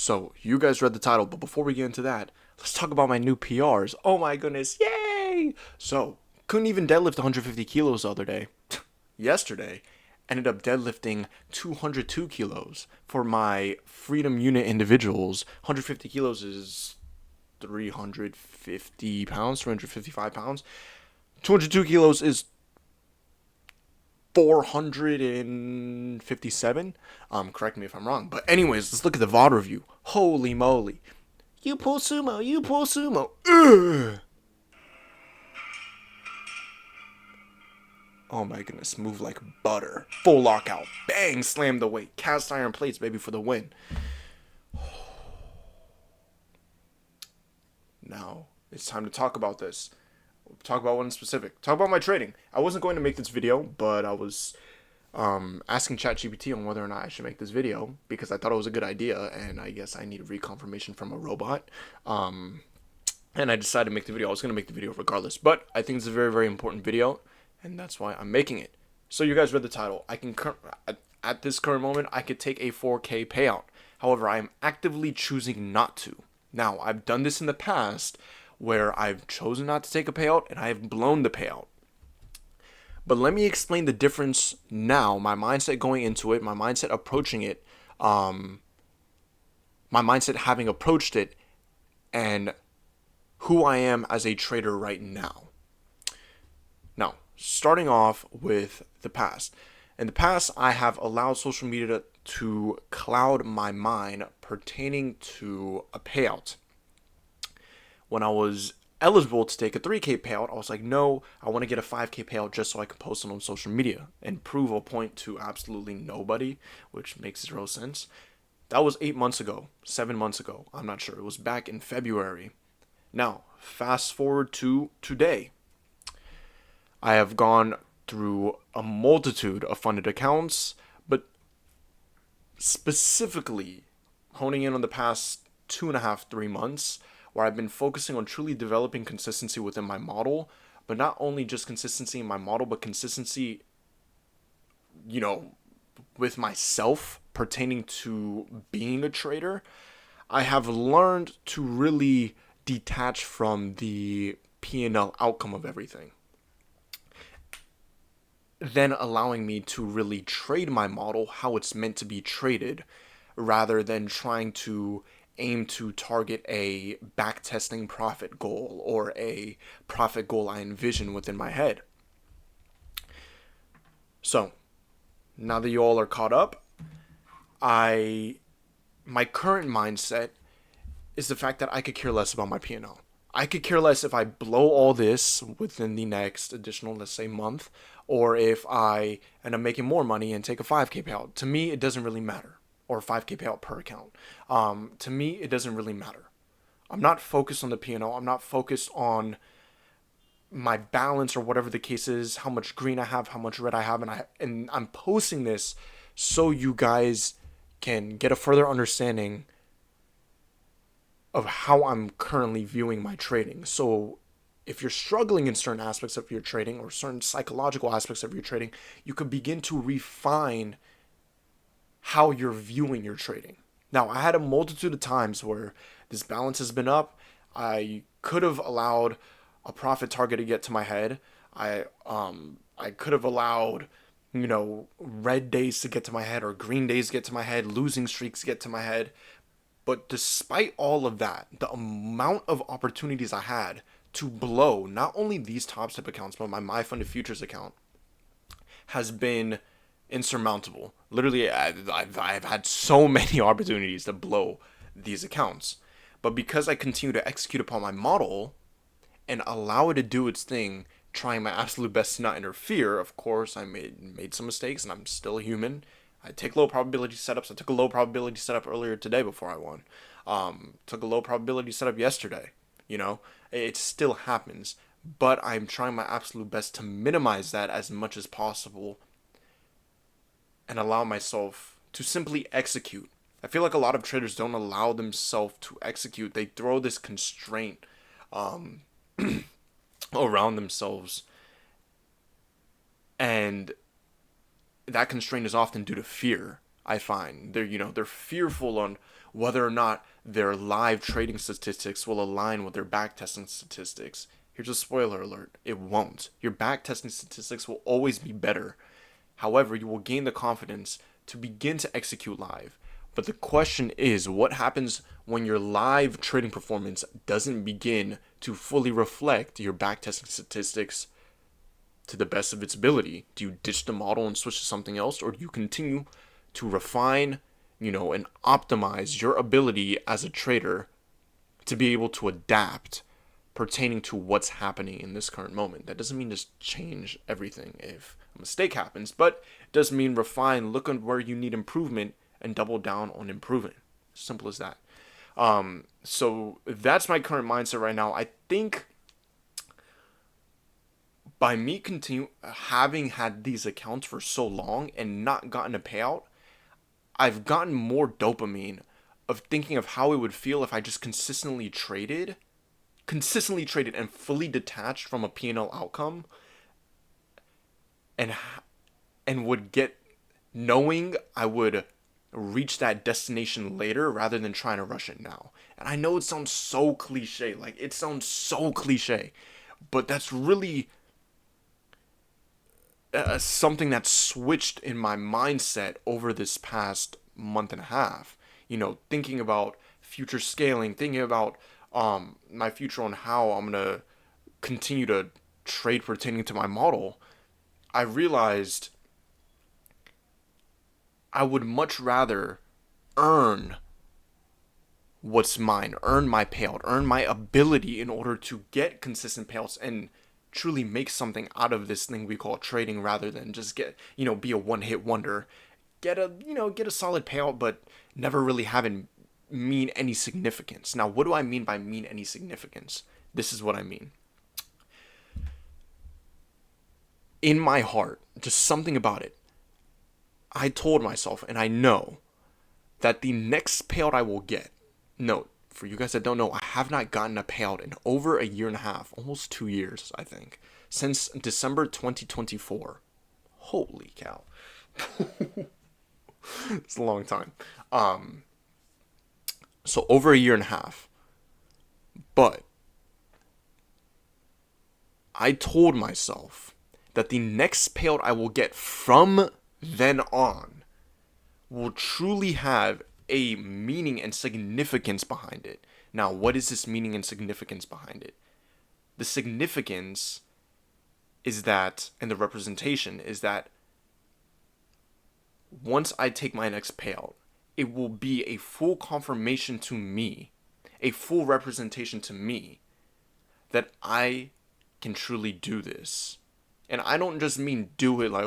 So, you guys read the title, but before we get into that, let's talk about my new PRs. Oh my goodness, yay! So, couldn't even deadlift 150 kilos the other day. Yesterday, ended up deadlifting 202 kilos for my freedom unit individuals. 150 kilos is 350 pounds, 355 pounds. 202 kilos is 457. Correct me if I'm wrong. But anyways, let's look at the VOD review. Holy moly. You pull sumo, you pull sumo. Ugh. Oh my goodness, move like butter. Full lockout. Bang, slam the weight. Cast iron plates, baby, for the win. Now, it's time to talk about this. Talk about one specific. Talk about my trading. I wasn't going to make this video, but I was asking ChatGPT on whether or not I should make this video because I thought it was a good idea, and I guess I needed reconfirmation from a robot. And I decided to make the video. I was going to make the video regardless, but I think it's a very, very important video, and that's why I'm making it. So you guys read the title. I can at this current moment, I could take a 4K payout. However, I am actively choosing not to. Now, I've done this in the past where I've chosen not to take a payout and I have blown the payout. But let me explain the difference now, my mindset going into it, my mindset approaching it, my mindset having approached it, and who I am as a trader right now. Now, starting off with the past. In the past, I have allowed social media to cloud my mind pertaining to a payout. When I was eligible to take a 3K payout, I was like, no, I want to get a 5K payout just so I can post it on social media and prove a point to absolutely nobody, which makes zero sense. That was 8 months ago, 7 months ago. I'm not sure. It was back in February. Now, fast forward to today. I have gone through a multitude of funded accounts, but specifically honing in on the past 2.5, 3 months, where I've been focusing on truly developing consistency within my model, but not only just consistency in my model, but consistency, with myself pertaining to being a trader. I have learned to really detach from the P&L outcome of everything, then allowing me to really trade my model how it's meant to be traded, rather than trying to aim to target a backtesting profit goal or a profit goal I envision within my head. So, now that you all are caught up, my current mindset is the fact that I could care less about my P&L. I could care less if I blow all this within the next additional, let's say, month, or if I end up making more money and take a 5K payout. To me, it doesn't really matter. Or 5K payout per account. To me, it doesn't really matter. I'm not focused on the P&L. I'm not focused on my balance or whatever the case is, how much green I have, how much red I have, and I'm posting this so you guys can get a further understanding of how I'm currently viewing my trading. So if you're struggling in certain aspects of your trading or certain psychological aspects of your trading, you could begin to refine how you're viewing your trading. Now, I had a multitude of times where this balance has been up. I could have allowed a profit target to get to my head. I could have allowed, red days to get to my head or green days to get to my head, losing streaks to get to my head. But despite all of that, the amount of opportunities I had to blow not only these top step accounts, but my funded futures account has been insurmountable. Literally, I've had so many opportunities to blow these accounts. But because I continue to execute upon my model and allow it to do its thing, trying my absolute best to not interfere, of course, I made some mistakes and I'm still a human. I take low probability setups. I took a low probability setup earlier today before I won. Took a low probability setup yesterday. It still happens. But I'm trying my absolute best to minimize that as much as possible and allow myself to simply execute. I feel like a lot of traders don't allow themselves to execute. They throw this constraint around themselves, and that constraint is often due to fear. I find they're fearful on whether or not their live trading statistics will align with their backtesting statistics. Here's a spoiler alert. It won't. Your backtesting statistics will always be better. However, you will gain the confidence to begin to execute live. But the question is, what happens when your live trading performance doesn't begin to fully reflect your backtesting statistics to the best of its ability? Do you ditch the model and switch to something else, or do you continue to refine, and optimize your ability as a trader to be able to adapt pertaining to what's happening in this current moment? That doesn't mean just change everything if a mistake happens, but it does mean refine, look at where you need improvement, and double down on improving. Simple as that. So that's my current mindset right now. I think by me having had these accounts for so long and not gotten a payout, I've gotten more dopamine of thinking of how it would feel if I just consistently traded and fully detached from a P&L outcome, and would get, knowing I would reach that destination later rather than trying to rush it now. And I know it sounds so cliche, but that's really something that's switched in my mindset over this past month and a half. Thinking about future scaling, thinking about my future on how I'm gonna continue to trade pertaining to my model. I realized I would much rather earn what's mine, earn my payout, earn my ability in order to get consistent payouts and truly make something out of this thing we call trading, rather than just be a one-hit wonder, get a solid payout, but never really having mean any significance. Now, what do I mean by mean any significance? This is what I mean. In my heart, just something about it, I told myself, and I know, that the next payout I will get, note, for you guys that don't know, I have not gotten a payout in over a year and a half, almost 2 years, I think, since December 2024. Holy cow. It's a long time. So over a year and a half. But I told myself that the next payout I will get from then on will truly have a meaning and significance behind it. Now, what is this meaning and significance behind it? The significance is that, and the representation is that, once I take my next payout, it will be a full confirmation to me, a full representation to me, that I can truly do this. And I don't just mean do it like,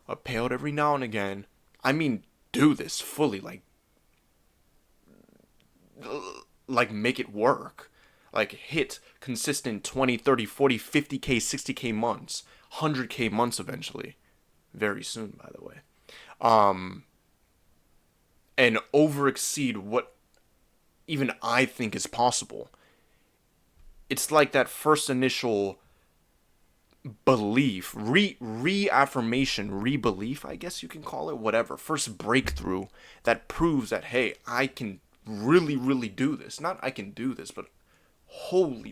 a payout every now and again. I mean do this fully, like make it work. Like hit consistent 20, 30, 40, 50K, 60K months, 100K months eventually. Very soon, by the way. And over exceed what even I think is possible. It's like that first initial belief, reaffirmation, re-belief, I guess you can call it, whatever. First breakthrough that proves that, hey, I can really, really do this. Not I can do this, but holy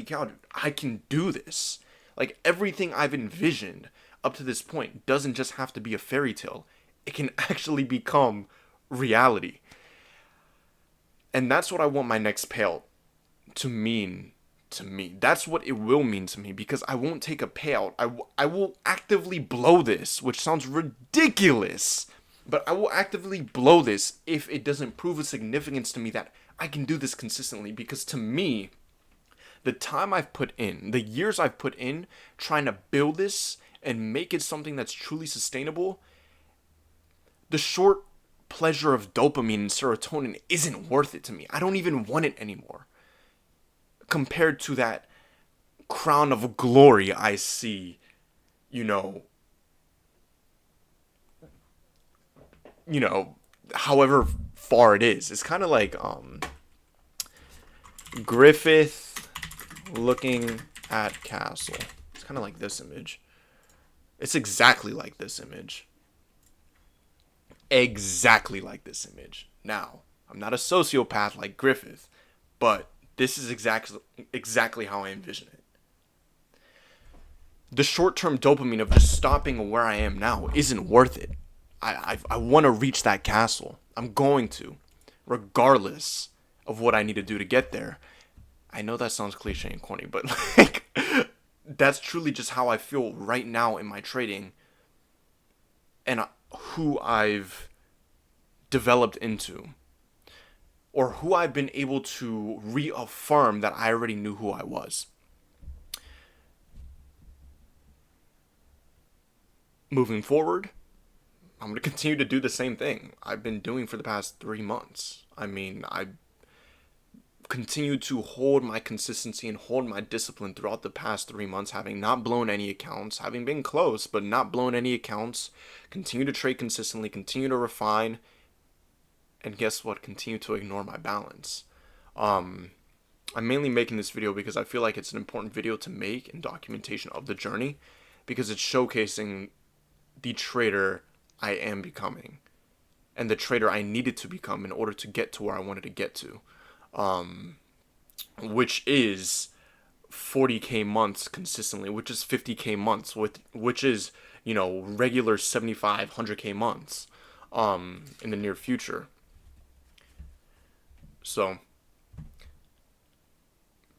cow, dude, I can do this. Like, everything I've envisioned up to this point doesn't just have to be a fairy tale. It can actually become reality. And that's what I want my next payout to mean to me. That's what it will mean to me, because I won't take a payout. I will actively blow this, which sounds ridiculous, but I will actively blow this if it doesn't prove a significance to me that I can do this consistently. Because to me, the time I've put in, the years I've put in trying to build this and make it something that's truly sustainable, the short pleasure of dopamine and serotonin isn't worth it to me. I don't even want it anymore, compared to that crown of glory I see, however far it is. It's kind of like Griffith looking at castle. It's kind of like this image. It's exactly like this image. Exactly like this image. Now, I'm not a sociopath like Griffith, but this is exactly how I envision it. The short-term dopamine of just stopping where I am now isn't worth it. I want to reach that castle. I'm going to, regardless of what I need to do to get there. I know that sounds cliche and corny, but like that's truly just how I feel right now in my trading and who I've developed into, or who I've been able to reaffirm that I already knew who I was. Moving forward, I'm going to continue to do the same thing I've been doing for the past 3 months. I mean, I continue to hold my consistency and hold my discipline throughout the past 3 months, having not blown any accounts, having been close, but not blown any accounts, continue to trade consistently, continue to refine, and guess what? Continue to ignore my balance. I'm mainly making this video because I feel like it's an important video to make in documentation of the journey, because it's showcasing the trader I am becoming and the trader I needed to become in order to get to where I wanted to get to, which is 40K months consistently, which is 50K months, which is, regular 75, 100K months in the near future. So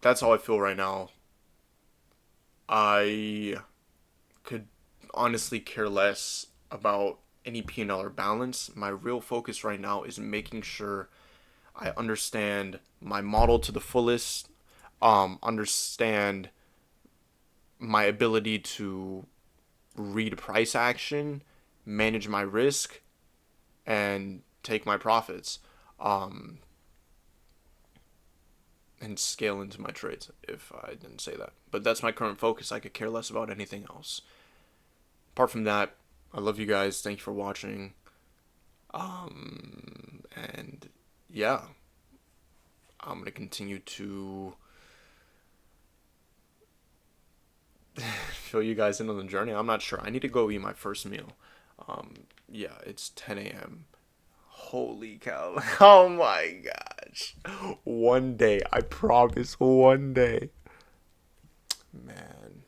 that's how I feel right now. I could honestly care less about any P&L or balance. My real focus right now is making sure I understand my model to the fullest, understand my ability to read price action, manage my risk, and take my profits, and scale into my trades, if I didn't say that. But that's my current focus. I could care less about anything else. Apart from that, I love you guys. Thank you for watching. And yeah, I'm going to continue to fill you guys in on the journey. I'm not sure. I need to go eat my first meal. Yeah, it's 10 a.m. Holy cow. Oh my gosh. One day. I promise. One day. Man.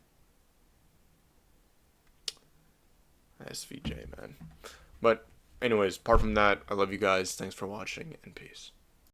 SVJ, man. But anyways, apart from that, I love you guys. Thanks for watching, and peace.